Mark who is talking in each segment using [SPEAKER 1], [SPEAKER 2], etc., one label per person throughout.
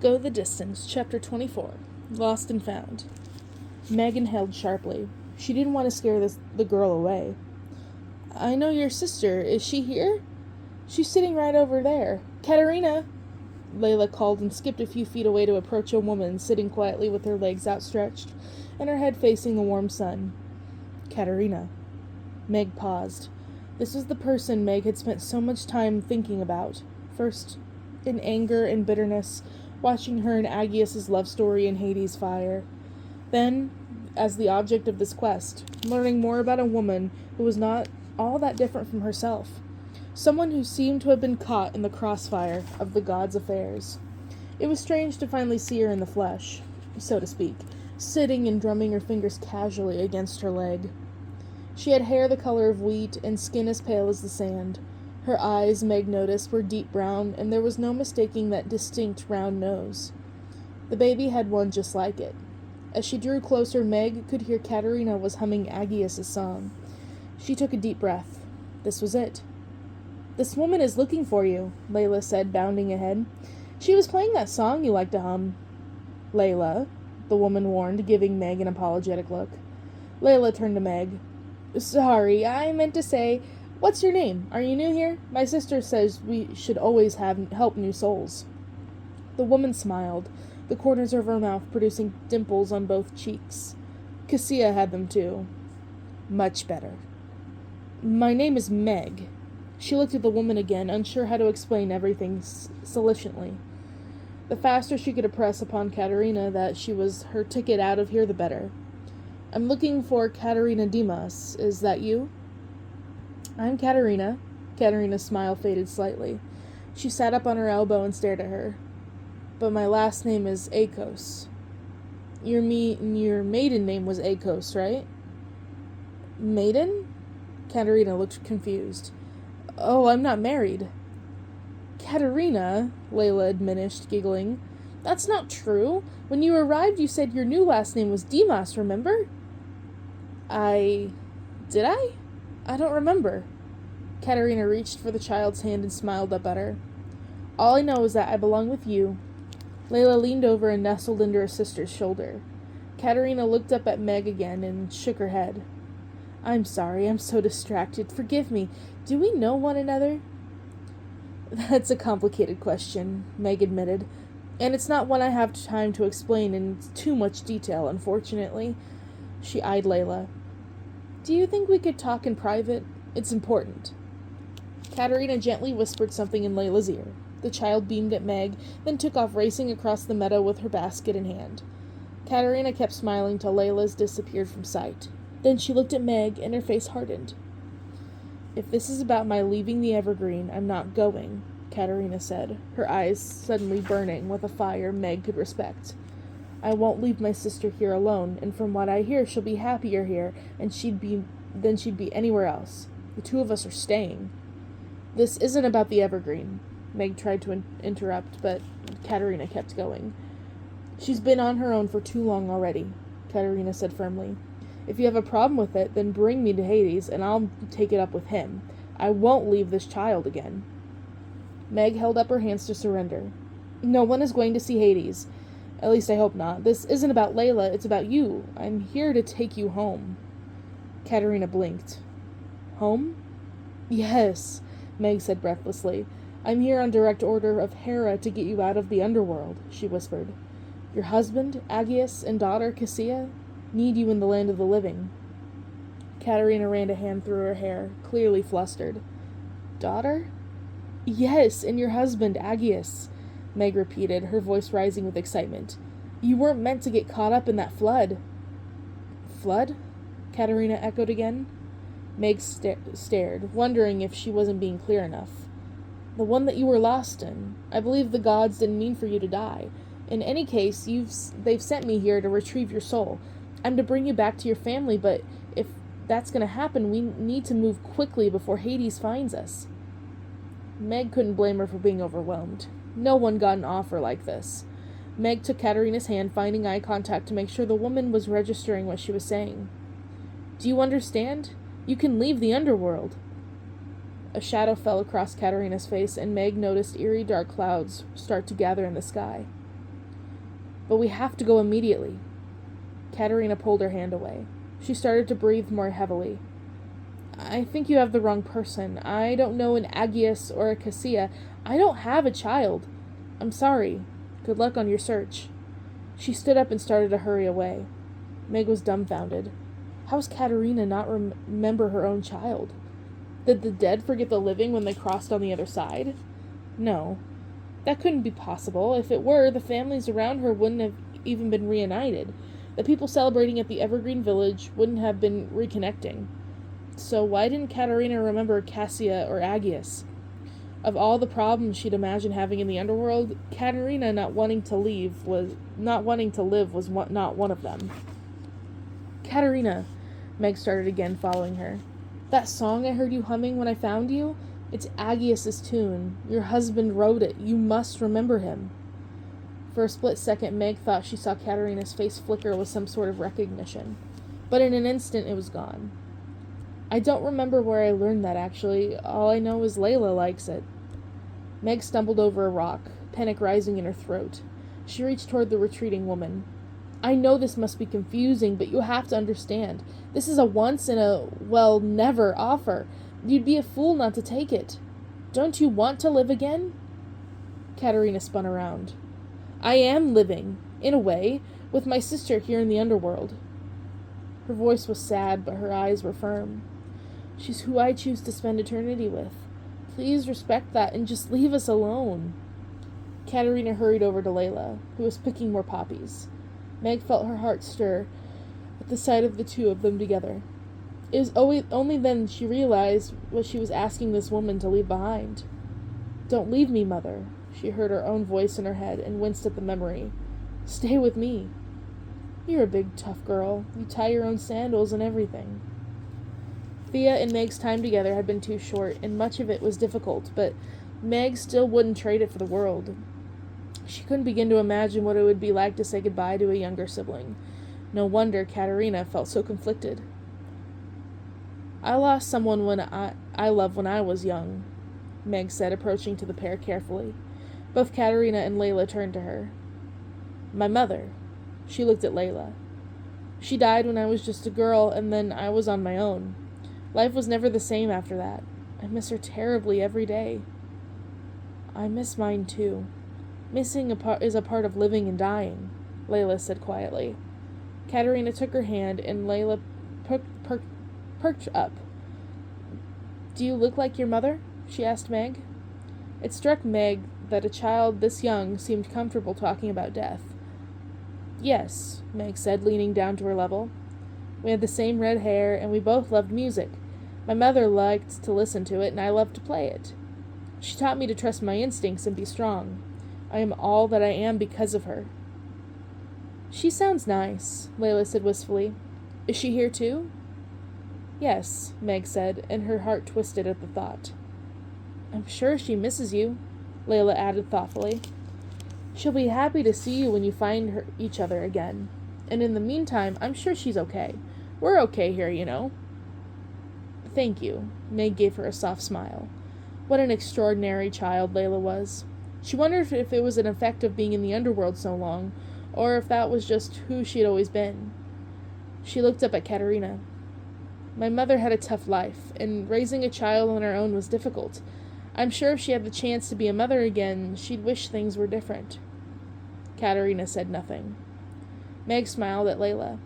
[SPEAKER 1] Go the Distance, Chapter 24. Lost and Found. Meg inhaled sharply. She didn't want to scare the girl away. I know your sister. Is she here? She's sitting right over there. Katarina! Layla called and skipped a few feet away to approach a woman sitting quietly with her legs outstretched and her head facing the warm sun. Katarina. Meg paused. This was the person Meg had spent so much time thinking about. First, in anger and bitterness, watching her and Agius's love story in Hades' fire. Then, as the object of this quest, learning more about a woman who was not all that different from herself. Someone who seemed to have been caught in the crossfire of the gods' affairs. It was strange to finally see her in the flesh, so to speak, sitting and drumming her fingers casually against her leg. She had hair the color of wheat and skin as pale as the sand. Her eyes, Meg noticed, were deep brown, and there was no mistaking that distinct round nose. The baby had one just like it. As she drew closer, Meg could hear Katarina was humming Agius's song. She took a deep breath. This was it. This woman is looking for you, Layla said, bounding ahead. She was playing that song you like to hum. Layla, the woman warned, giving Meg an apologetic look. Layla turned to Meg. Sorry, I meant to say, what's your name? Are you new here? My sister says we should always help new souls. The woman smiled, the corners of her mouth producing dimples on both cheeks. Cassia had them too. Much better. My name is Meg. She looked at the woman again, unsure how to explain everything sufficiently. The faster she could impress upon Katarina that she was her ticket out of here, the better. I'm looking for Katarina Dimas. Is that you? I'm Katarina. Katarina's smile faded slightly. She sat up on her elbow and stared at her. But my last name is Akos. Your maiden name was Akos, right? Maiden? Katarina looked confused. Oh, I'm not married. Katarina, Layla admonished, giggling. That's not true. When you arrived, you said your new last name was Dimas, remember? Did I? I don't remember. Katarina reached for the child's hand and smiled up at her. All I know is that I belong with you. Layla leaned over and nestled into her sister's shoulder. Katarina looked up at Meg again and shook her head. I'm sorry, I'm so distracted. Forgive me. Do we know one another? That's a complicated question, Meg admitted, and it's not one I have time to explain in too much detail, unfortunately. She eyed Layla. Do you think we could talk in private? It's important. Katarina gently whispered something in Layla's ear. The child beamed at Meg, then took off racing across the meadow with her basket in hand. Katarina kept smiling till Layla's disappeared from sight. Then she looked at Meg, and her face hardened. If this is about my leaving the Evergreen, I'm not going, Katarina said, her eyes suddenly burning with a fire Meg could respect. I won't leave my sister here alone, and from what I hear, she'll be happier here than she'd be anywhere else. The two of us are staying. This isn't about the Evergreen, Meg tried to interrupt, but Katarina kept going. She's been on her own for too long already, Katarina said firmly. If you have a problem with it, then bring me to Hades, and I'll take it up with him. I won't leave this child again. Meg held up her hands to surrender. No one is going to see Hades. At least I hope not. This isn't about Layla, it's about you. I'm here to take you home. Katarina blinked. Home? Yes, Meg said breathlessly. I'm here on direct order of Hera to get you out of the underworld, she whispered. Your husband, Agius, and daughter, Cassia, need you in the land of the living. Katarina ran a hand through her hair, clearly flustered. Daughter? Yes, and your husband, Agius, Meg repeated, her voice rising with excitement. You weren't meant to get caught up in that flood. Flood? Katarina echoed again. Meg stared, wondering if she wasn't being clear enough. The one that you were lost in. I believe the gods didn't mean for you to die. In any case, they've sent me here to retrieve your soul. I'm to bring you back to your family, but if that's going to happen, we need to move quickly before Hades finds us. Meg couldn't blame her for being overwhelmed. No one got an offer like this. Meg took Katarina's hand, finding eye contact to make sure the woman was registering what she was saying. Do you understand? You can leave the underworld. A shadow fell across Katarina's face, and Meg noticed eerie dark clouds start to gather in the sky. But we have to go immediately. Katarina pulled her hand away. She started to breathe more heavily. I think you have the wrong person. I don't know an Agius or a Cassia. I don't have a child. I'm sorry. Good luck on your search. She stood up and started to hurry away. Meg was dumbfounded. How does Katarina not remember her own child? Did the dead forget the living when they crossed on the other side? No. That couldn't be possible. If it were, the families around her wouldn't have even been reunited. The people celebrating at the Evergreen Village wouldn't have been reconnecting. So why didn't Katarina remember Cassia or Agius? Of all the problems she'd imagined having in the underworld, Katarina not wanting to live was not one of them. Katarina, Meg started again, following her. That song I heard you humming when I found you? It's Agius's tune. Your husband wrote it. You must remember him. For a split second, Meg thought she saw Katarina's face flicker with some sort of recognition. But in an instant, it was gone. I don't remember where I learned that, actually. All I know is Layla likes it. Meg stumbled over a rock, panic rising in her throat. She reached toward the retreating woman. I know this must be confusing, but you have to understand. This is a never offer. You'd be a fool not to take it. Don't you want to live again? Katarina spun around. I am living, in a way, with my sister here in the underworld. Her voice was sad, but her eyes were firm. She's who I choose to spend eternity with. Please respect that and just leave us alone. Katarina hurried over to Layla, who was picking more poppies. Meg felt her heart stir at the sight of the two of them together. It was only then she realized what she was asking this woman to leave behind. Don't leave me, Mother. She heard her own voice in her head and winced at the memory. Stay with me. You're a big, tough girl. You tie your own sandals and everything. Thea and Meg's time together had been too short, and much of it was difficult, but Meg still wouldn't trade it for the world. She couldn't begin to imagine what it would be like to say goodbye to a younger sibling. No wonder Katarina felt so conflicted. I lost someone I loved when I was young, Meg said, approaching to the pair carefully. Both Katarina and Layla turned to her. My mother. She looked at Layla. She died when I was just a girl, and then I was on my own. Life was never the same after that. I miss her terribly every day. I miss mine too. Missing is a part of living and dying, Layla said quietly. Katarina took her hand, and Layla perked up. Do you look like your mother? She asked Meg. It struck Meg that a child this young seemed comfortable talking about death. Yes, Meg said, leaning down to her level. We had the same red hair, and we both loved music. My mother liked to listen to it, and I loved to play it. She taught me to trust my instincts and be strong. I am all that I am because of her. She sounds nice, Layla said wistfully. Is she here too? Yes, Meg said, and her heart twisted at the thought. I'm sure she misses you, Layla added thoughtfully. She'll be happy to see you when you find each other again. And in the meantime, I'm sure she's okay. We're okay here, you know. Thank you, Meg gave her a soft smile. What an extraordinary child Layla was. She wondered if it was an effect of being in the underworld so long, or if that was just who she had always been. She looked up at Katarina. My mother had a tough life, and raising a child on her own was difficult. I'm sure if she had the chance to be a mother again, she'd wish things were different. Katarina said nothing. Meg smiled at Layla.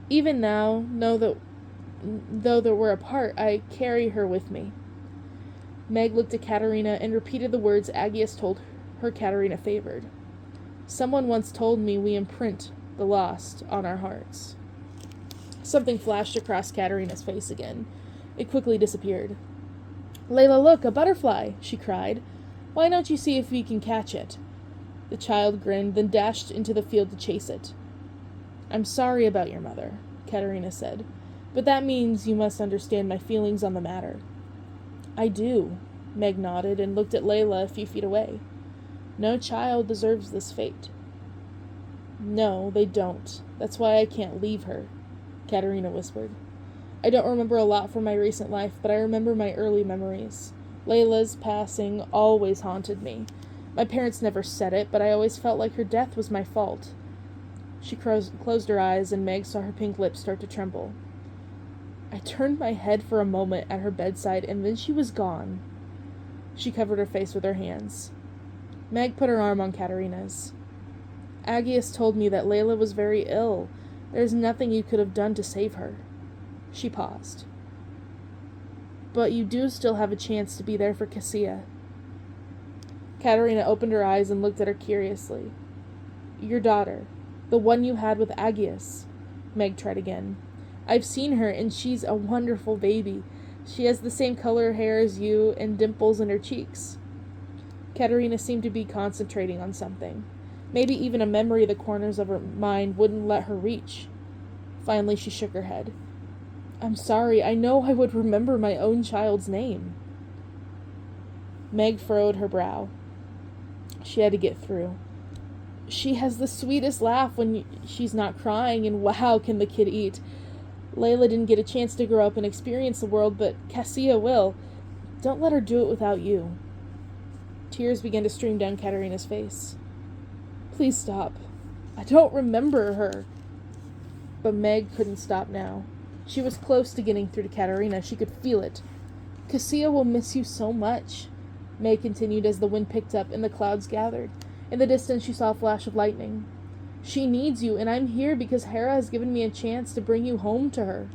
[SPEAKER 1] Even now, though that we're apart, I carry her with me. Meg looked at Katarina and repeated the words Agius told her Katarina favored. Someone once told me we imprint the lost on our hearts. Something flashed across Katarina's face again. It quickly disappeared. Layla, look, a butterfly, she cried. Why don't you see if we can catch it? The child grinned, then dashed into the field to chase it. I'm sorry about your mother, Katarina said, but that means you must understand my feelings on the matter. I do, Meg nodded and looked at Layla a few feet away. No child deserves this fate. No, they don't. That's why I can't leave her, Katarina whispered. I don't remember a lot from my recent life, but I remember my early memories. Layla's passing always haunted me. My parents never said it, but I always felt like her death was my fault. She closed her eyes, and Meg saw her pink lips start to tremble. I turned my head for a moment at her bedside, and then she was gone. She covered her face with her hands. Meg put her arm on Katarina's. Aggius told me that Layla was very ill. There's nothing you could have done to save her. She paused. But you do still have a chance to be there for Cassia. Katarina opened her eyes and looked at her curiously. Your daughter, the one you had with Aggius. Meg tried again. I've seen her, and she's a wonderful baby. She has the same color hair as you and dimples in her cheeks. Katarina seemed to be concentrating on something. Maybe even a memory the corners of her mind wouldn't let her reach. Finally, she shook her head. I'm sorry, I know I would remember my own child's name. Meg furrowed her brow. She had to get through. She has the sweetest laugh when she's not crying, and wow, can the kid eat. Layla didn't get a chance to grow up and experience the world, but Cassia will. Don't let her do it without you. Tears began to stream down Katarina's face. Please stop. I don't remember her. But Meg couldn't stop now. She was close to getting through to Katarina. She could feel it. Cassia will miss you so much, Meg continued as the wind picked up and the clouds gathered. In the distance she saw a flash of lightning. She needs you, and I'm here because Hera has given me a chance to bring you home to her.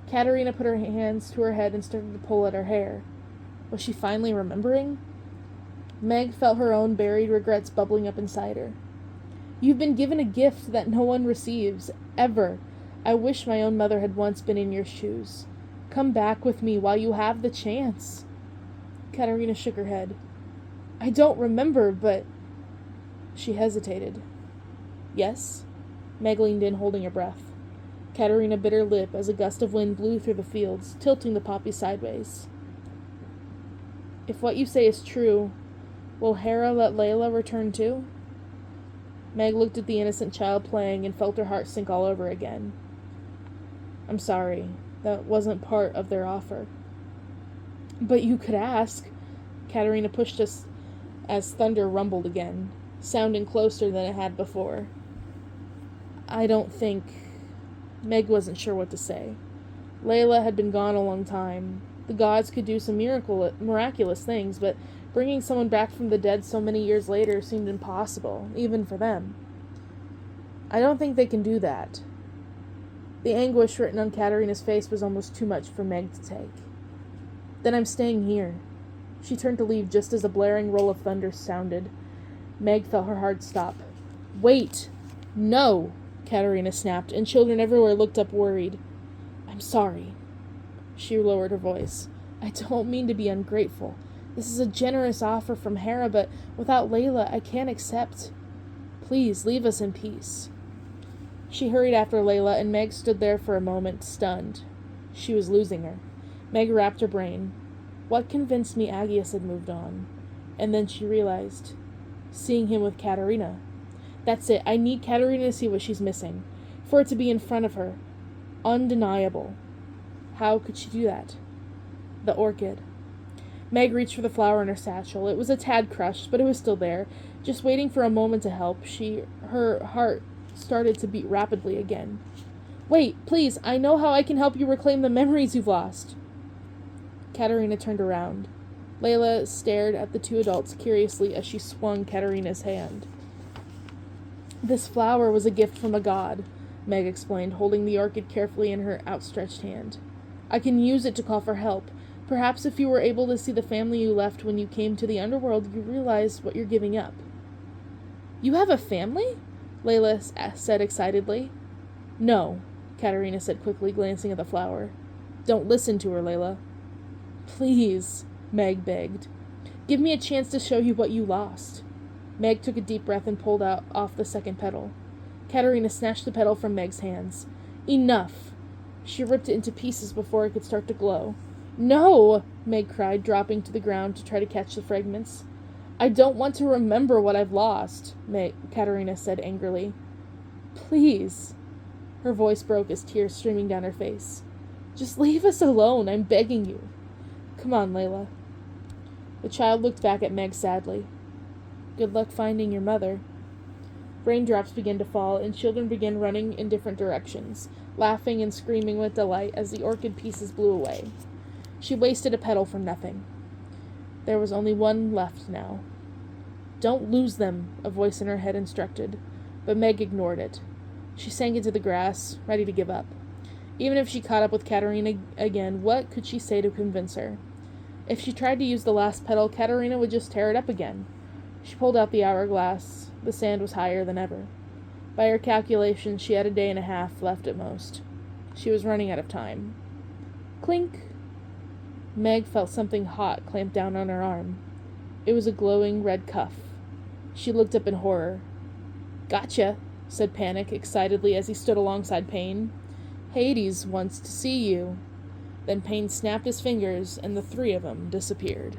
[SPEAKER 1] Katarina put her hands to her head and started to pull at her hair. Was she finally remembering? Meg felt her own buried regrets bubbling up inside her. You've been given a gift that no one receives, ever. I wish my own mother had once been in your shoes. Come back with me while you have the chance. Katarina shook her head. I don't remember, but... She hesitated. Yes? Meg leaned in, holding her breath. Katarina bit her lip as a gust of wind blew through the fields, tilting the poppies sideways. If what you say is true, will Hera let Layla return too? Meg looked at the innocent child playing and felt her heart sink all over again. I'm sorry, that wasn't part of their offer. But you could ask. Katarina pushed us as thunder rumbled again, sounding closer than it had before. I don't think... Meg wasn't sure what to say. Layla had been gone a long time. The gods could do some miraculous things, but bringing someone back from the dead so many years later seemed impossible, even for them. I don't think they can do that. The anguish written on Katarina's face was almost too much for Meg to take. Then I'm staying here. She turned to leave just as a blaring roll of thunder sounded. Meg felt her heart stop. Wait! No! Katarina snapped, and children everywhere looked up worried. I'm sorry. She lowered her voice. I don't mean to be ungrateful. This is a generous offer from Hera, but without Layla, I can't accept. Please, leave us in peace. She hurried after Layla, and Meg stood there for a moment, stunned. She was losing her. Meg racked her brain. What convinced me Aggius had moved on? And then she realized. Seeing him with Katarina. That's it. I need Katarina to see what she's missing. For it to be in front of her. Undeniable. How could she do that? The orchid. Meg reached for the flower in her satchel. It was a tad crushed, but it was still there. Just waiting for a moment to help, her heart started to beat rapidly again. Wait, please, I know how I can help you reclaim the memories you've lost. Katarina turned around. Layla stared at the two adults curiously as she swung Katarina's hand. This flower was a gift from a god, Meg explained, holding the orchid carefully in her outstretched hand. I can use it to call for help. Perhaps if you were able to see the family you left when you came to the underworld, you realize what you're giving up. You have a family? Layla said excitedly. No, Katarina said quickly, glancing at the flower. Don't listen to her, Layla. Please, Meg begged. Give me a chance to show you what you lost. Meg took a deep breath and pulled off the second petal. Katarina snatched the petal from Meg's hands. Enough! She ripped it into pieces before it could start to glow. No! Meg cried, dropping to the ground to try to catch the fragments. I don't want to remember what I've lost, Katarina said angrily. Please. Her voice broke as tears streaming down her face. Just leave us alone, I'm begging you. Come on, Layla. The child looked back at Meg sadly. Good luck finding your mother. Raindrops began to fall, and children began running in different directions, laughing and screaming with delight as the orchid pieces blew away. She wasted a petal for nothing. There was only one left now. Don't lose them, a voice in her head instructed, but Meg ignored it. She sank into the grass, ready to give up. Even if she caught up with Katarina again, what could she say to convince her? If she tried to use the last petal, Katarina would just tear it up again. She pulled out the hourglass. The sand was higher than ever. By her calculations, she had a day and a half left at most. She was running out of time. Clink! Meg felt something hot clamp down on her arm. It was a glowing red cuff. She looked up in horror. Gotcha, said Panic excitedly as he stood alongside Pain. Hades wants to see you. Then Pain snapped his fingers, and the three of them disappeared.